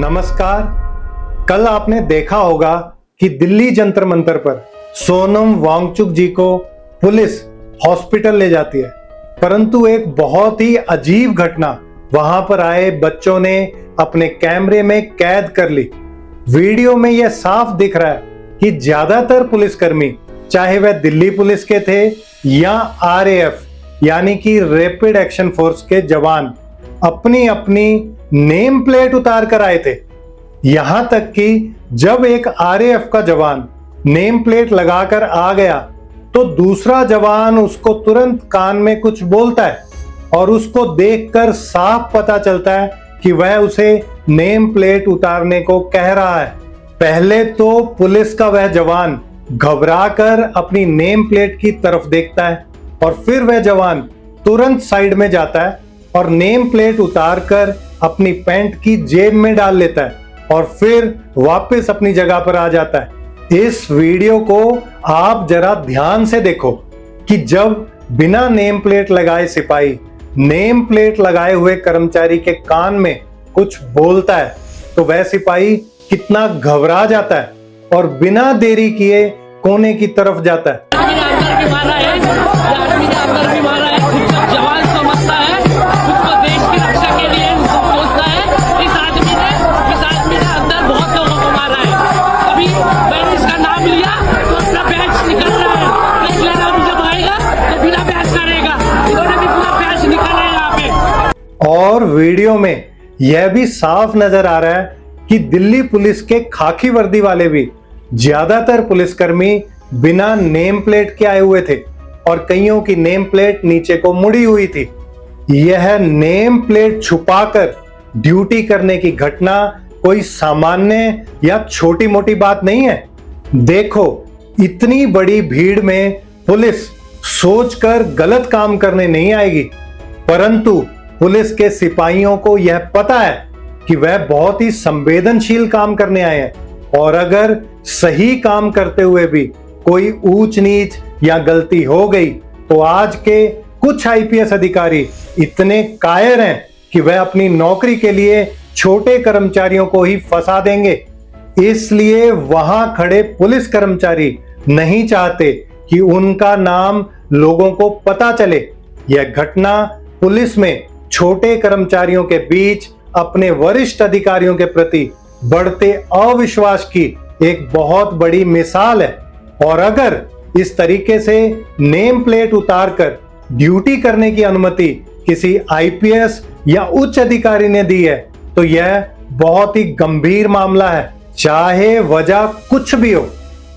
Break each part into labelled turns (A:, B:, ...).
A: नमस्कार। कल आपने देखा होगा कि दिल्ली जंतर मंतर पर सोनम वांगचुक जी को पुलिस हॉस्पिटल ले जाती है, परंतु एक बहुत ही अजीब घटना वहां पर आए बच्चों ने अपने कैमरे में कैद कर ली। वीडियो में यह साफ दिख रहा है कि ज्यादातर पुलिसकर्मी, चाहे वह दिल्ली पुलिस के थे या आरएएफ यानी कि रैपिड एक्शन फोर्स के जवान, अपनी अपनी नेम प्लेट उतार कर आए थे। यहां तक कि जब एक आरएएफ का जवान नेम प्लेट लगाकर आ गया तो दूसरा जवान उसको तुरंत कान में कुछ बोलता है और उसको देखकर साफ पता चलता है कि वह उसे नेम प्लेट उतारने को कह रहा है। पहले तो पुलिस का वह जवान घबराकर अपनी नेम प्लेट की तरफ देखता है और फिर वह जवान तुरंत साइड में जाता है और नेम प्लेट उतारकर अपनी पैंट की जेब में डाल लेता है और फिर वापस अपनी जगह पर आ जाता है। इस वीडियो को आप जरा ध्यान से देखो कि जब बिना नेम प्लेट लगाए सिपाही नेम प्लेट लगाए हुए कर्मचारी के कान में कुछ बोलता है तो वह सिपाही कितना घबरा जाता है और बिना देरी किए कोने की तरफ जाता है।
B: जवान समझता है उसको देश की रक्षा के लिए सोचता है। इस आदमी ने अंदर बहुत लोगों को मारा है। अभी मैंने इसका नाम लिया तो अपना बैच निकल रहा है। इसलिए नाम जब आएगा तो बिना बैच करेगा। इन्होंने भी पूरा बैच निकाला है यहाँ पे।
A: और वीडियो में यह भी साफ नजर आ रहा है कि दिल्ली पुलिस के खाकी वर्दी वाले भी, ज्यादातर पुलिसकर्मी बिना नेम प्लेट के आए हुए थे और कईयों की नेम प्लेट नीचे को मुड़ी हुई थी। यह नेम प्लेट छुपाकर ड्यूटी करने की घटना कोई सामान्य या छोटी मोटी बात नहीं है। देखो, इतनी बड़ी भीड़ में पुलिस सोचकर गलत काम करने नहीं आएगी, परंतु पुलिस के सिपाहियों को यह पता है कि वह बहुत ही संवेदनशील काम करने आए हैं और अगर सही काम करते हुए भी कोई ऊंच नीच या गलती हो गई तो आज के कुछ आईपीएस अधिकारी इतने कायर हैं कि वह अपनी नौकरी के लिए छोटे कर्मचारियों को ही फंसा देंगे। इसलिए वहां खड़े पुलिस कर्मचारी नहीं चाहते कि उनका नाम लोगों को पता चले। यह घटना पुलिस में छोटे कर्मचारियों के बीच अपने वरिष्ठ अधिकारियों के प्रति बढ़ते अविश्वास की एक बहुत बड़ी मिसाल है। और अगर इस तरीके से नेम प्लेट उतारकर ड्यूटी करने की अनुमति किसी आईपीएस या उच्च अधिकारी ने दी है तो यह बहुत ही गंभीर मामला है। चाहे वजह कुछ भी हो,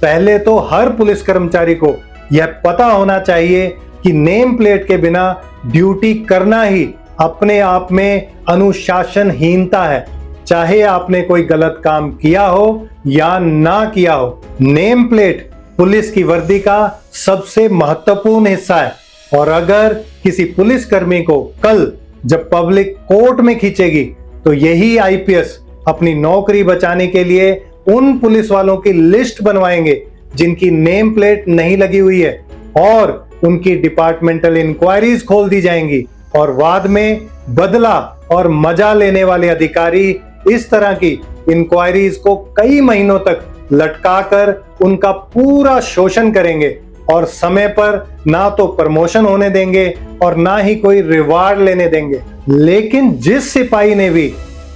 A: पहले तो हर पुलिस कर्मचारी को यह पता होना चाहिए कि नेम प्लेट के बिना ड्यूटी करना ही अपने आप में अनुशासनहीनता है। चाहे आपने कोई गलत काम किया हो या ना किया हो, नेम प्लेट पुलिस की वर्दी का सबसे महत्वपूर्ण हिस्सा है। और अगर किसी पुलिसकर्मी को कल जब पब्लिक कोर्ट में खींचेगी तो यही आईपीएस अपनी नौकरी बचाने के लिए उन पुलिस वालों की लिस्ट बनवाएंगे जिनकी नेम प्लेट नहीं लगी हुई है और उनकी डिपार्टमेंटल इंक्वायरीज खोल दी जाएंगी और बाद में बदला और मजा लेने वाले अधिकारी इस तरह की इंक्वायरीज को कई महीनों तक लटकाकर उनका पूरा शोषण करेंगे और समय पर ना तो प्रमोशन होने देंगे और ना ही कोई रिवार्ड लेने देंगे। लेकिन जिस सिपाही ने भी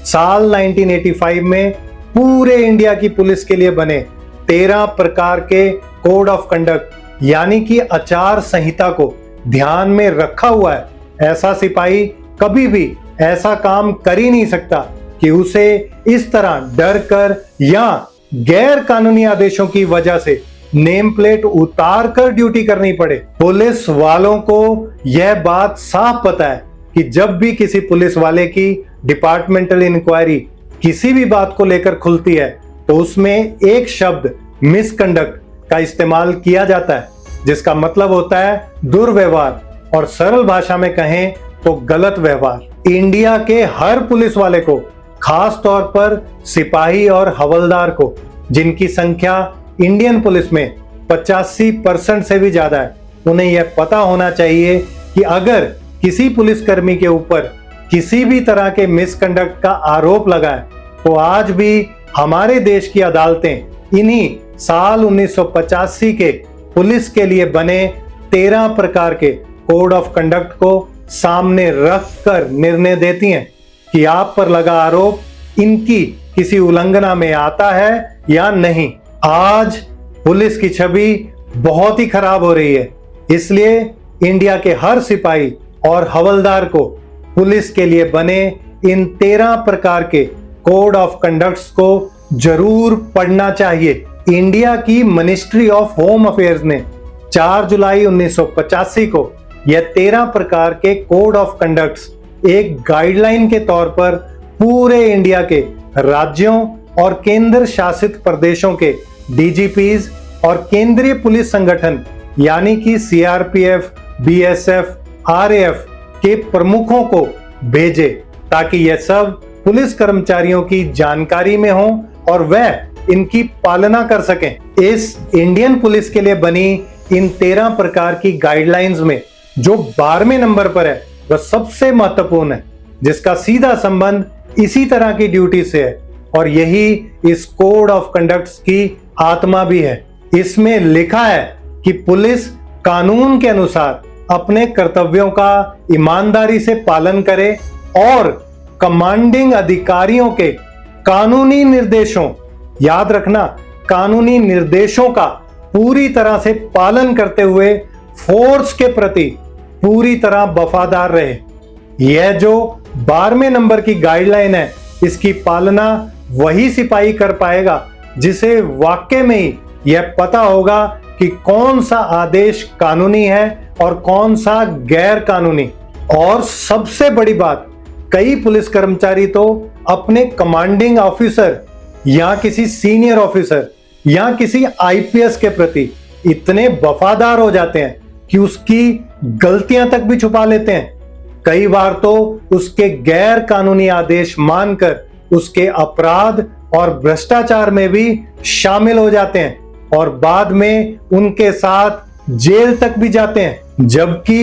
A: साल 1985 में पूरे इंडिया की पुलिस के लिए बने 13 प्रकार के कोड ऑफ कंडक्ट यानी कि आचार संहिता को ध्यान में रखा हुआ है, ऐसा सिपाही कभी भी ऐसा काम कर ही नहीं सकता कि उसे इस तरह डर कर या गैर कानूनी आदेशों की वजह से नेम प्लेट उतार कर ड्यूटी करनी पड़े। पुलिस वालों को यह बात साफ पता है कि जब भी किसी पुलिस वाले की डिपार्टमेंटल इंक्वायरी किसी भी बात को लेकर खुलती है तो उसमें एक शब्द मिसकंडक्ट का इस्तेमाल किया जाता है, जिसका मतलब होता है दुर्व्यवहार और सरल भाषा में कहें तो गलत व्यवहार। इंडिया के हर पुलिस वाले को, खास तौर पर सिपाही और हवलदार को, जिनकी संख्या इंडियन पुलिस में 85% से भी ज्यादा है, उन्हें यह पता होना चाहिए कि अगर किसी पुलिसकर्मी के ऊपर किसी भी तरह के मिसकंडक्ट का आरोप लगा है तो आज भी हमारे देश की अदालतें इन्हीं साल 1985 के पुलिस के लिए बने 13 प्रकार के कोड ऑफ कंडक्ट को सामने रखकर निर्णय देती हैं कि आप पर लगा आरोप इनकी किसी उल्लंघना में आता है या नहीं। आज पुलिस की छवि बहुत ही खराब हो रही है, इसलिए इंडिया के हर सिपाही और हवलदार को पुलिस के लिए बने इन 13 प्रकार के कोड ऑफ कंडक्ट्स को जरूर पढ़ना चाहिए। इंडिया की मिनिस्ट्री ऑफ होम अफेयर्स ने 4 जुलाई 1985 को यह 13 प्रकार के कोड ऑफ कंडक्ट्स एक गाइडलाइन के तौर पर पूरे इंडिया के राज्यों और केंद्र शासित प्रदेशों के डीजीपीज और केंद्रीय पुलिस संगठन यानी कि सीआरपीएफ, बीएसएफ, आरएएफ के प्रमुखों को भेजे ताकि यह सब पुलिस कर्मचारियों की जानकारी में हो और वह इनकी पालना कर सकें। इस इंडियन पुलिस के लिए बनी इन 13 प्रकार की गाइडलाइंस में जो 12वें नंबर पर है वह सबसे महत्वपूर्ण है, जिसका सीधा संबंध इसी तरह की ड्यूटी से है और यही इस कोड ऑफ कंडक्ट्स की आत्मा भी है। इसमें लिखा है कि पुलिस कानून के अनुसार अपने कर्तव्यों का ईमानदारी से पालन करे और कमांडिंग अधिकारियों के कानूनी निर्देशों, याद रखना, कानूनी निर्देशों का पूरी तरह से पालन करते हुए फोर्स के प्रति पूरी तरह वफादार रहे। यह जो 12वें नंबर की गाइडलाइन है, इसकी पालना वही सिपाही कर पाएगा जिसे वाकई में ही यह पता होगा कि कौन सा आदेश कानूनी है और कौन सा गैर कानूनी। और सबसे बड़ी बात, कई पुलिस कर्मचारी तो अपने कमांडिंग ऑफिसर या किसी सीनियर ऑफिसर या किसी आईपीएस के प्रति इतने वफादार हो जाते हैं कि उसकी गलतियां तक भी छुपा लेते हैं। कई बार तो उसके गैर कानूनी आदेश मानकर उसके अपराध और भ्रष्टाचार में भी शामिल हो जाते हैं और बाद में उनके साथ जेल तक भी जाते हैं। जबकि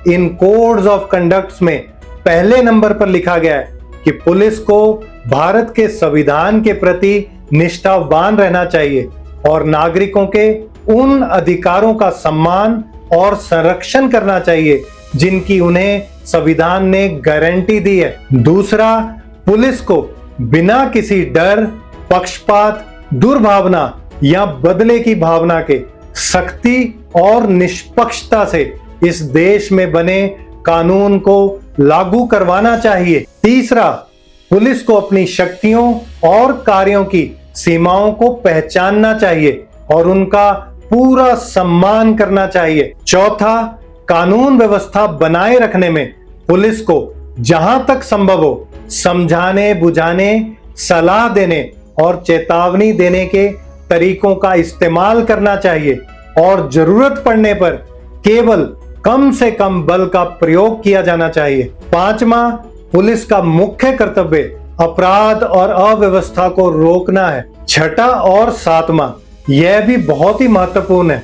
A: इन कोड्स ऑफ कंडक्ट्स में पहले नंबर पर लिखा गया है कि पुलिस को भारत के संविधान के प्रति निष्ठावान रहना चाहिए और नागरिकों के उन अधिकारों का सम्मान और संरक्षण करना चाहिए जिनकी उन्हें संविधान ने गारंटी दी है। दूसरा, पुलिस को बिना किसी डर, पक्षपात, दुर्भावना या बदले की भावना के सख्ती और निष्पक्षता से इस देश में बने कानून को लागू करवाना चाहिए। तीसरा, पुलिस को अपनी शक्तियों और कार्यों की सीमाओं को पहचानना चाहिए और उनका पूरा सम्मान करना चाहिए। चौथा, कानून व्यवस्था बनाए रखने में पुलिस को जहां तक संभव हो समझाने, बुझाने, सलाह देने और चेतावनी देने के तरीकों का इस्तेमाल करना चाहिए और जरूरत पड़ने पर केवल कम से कम बल का प्रयोग किया जाना चाहिए। पांचवा, पुलिस का मुख्य कर्तव्य अपराध और अव्यवस्था को रोकना है। छठा और सातवां, यह भी बहुत ही महत्वपूर्ण है।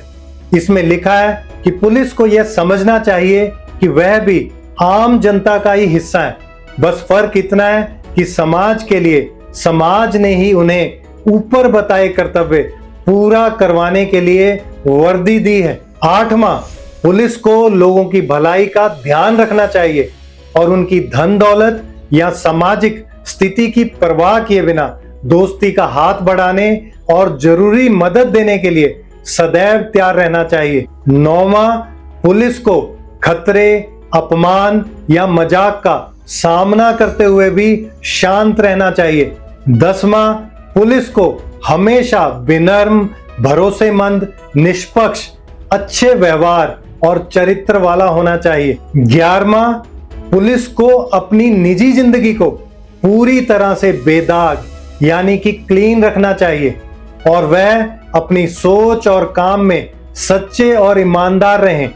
A: इसमें लिखा है कि पुलिस को यह समझना चाहिए कि वह भी आम जनता का ही हिस्सा है, बस फर्क इतना है कि समाज के लिए समाज ने ही उन्हें ऊपर बताए कर्तव्य पूरा करवाने के लिए वर्दी दी है। आठवां, पुलिस को लोगों की भलाई का ध्यान रखना चाहिए और उनकी धन दौलत या सामाजिक स्थिति की परवाह किए बिना दोस्ती का हाथ बढ़ाने और जरूरी मदद देने के लिए सदैव तैयार रहना चाहिए। नौवां, पुलिस को खतरे, अपमान या मजाक का सामना करते हुए भी शांत रहना चाहिए। 10वां, पुलिस को हमेशा विनम्र, भरोसेमंद, निष्पक्ष, अच्छे व्यवहार और चरित्र वाला होना चाहिए। 11वां, पुलिस को अपनी निजी जिंदगी को पूरी तरह से बेदाग यानी कि क्लीन रखना चाहिए और वह अपनी सोच और काम में सच्चे और ईमानदार रहें।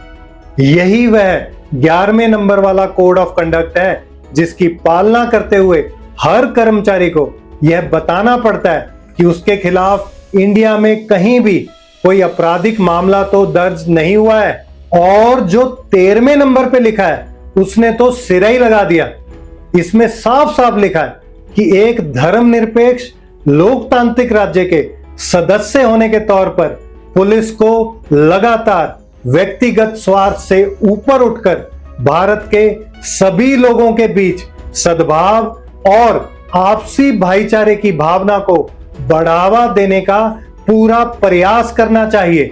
A: यही वह 11वें नंबर वाला कोड ऑफ कंडक्ट है जिसकी पालना करते हुए हर कर्मचारी को यह बताना पड़ता है कि उसके खिलाफ इंडिया में कहीं भी कोई आपराधिक मामला तो दर्ज नहीं हुआ है। और जो 13वें नंबर पे लिखा है उसने तो सिरा ही लगा दिया। इसमें साफ साफ लिखा है कि एक धर्मनिरपेक्ष लोकतांत्रिक राज्य के सदस्य होने के तौर पर पुलिस को लगातार व्यक्तिगत स्वार्थ से ऊपर उठकर भारत के सभी लोगों के बीच सद्भाव और आपसी भाईचारे की भावना को बढ़ावा देने का पूरा प्रयास करना चाहिए।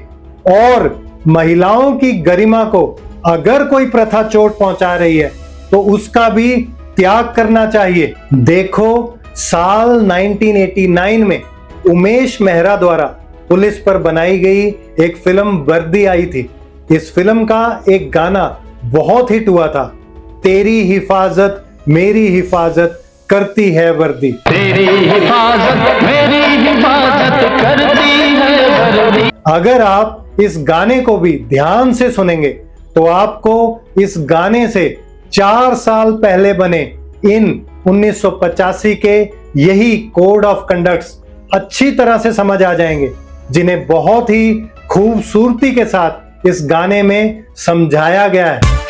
A: और महिलाओं की गरिमा को अगर कोई प्रथा चोट पहुंचा रही है तो उसका भी त्याग करना चाहिए। देखो, साल 1989 में उमेश मेहरा द्वारा पुलिस पर बनाई गई एक फिल्म वर्दी आई थी। इस फिल्म का एक गाना बहुत हिट हुआ था, तेरी हिफाजत मेरी हिफाजत करती है वर्दी।
C: तेरी हिफाजत मेरी हिफाजत करती है वर्दी।
A: अगर आप इस गाने को भी ध्यान से सुनेंगे तो आपको इस गाने से 4 साल पहले बने इन 1985 के यही कोड ऑफ कंडक्ट्स अच्छी तरह से समझ आ जाएंगे, जिन्हें बहुत ही खूबसूरती के साथ इस गाने में समझाया गया है।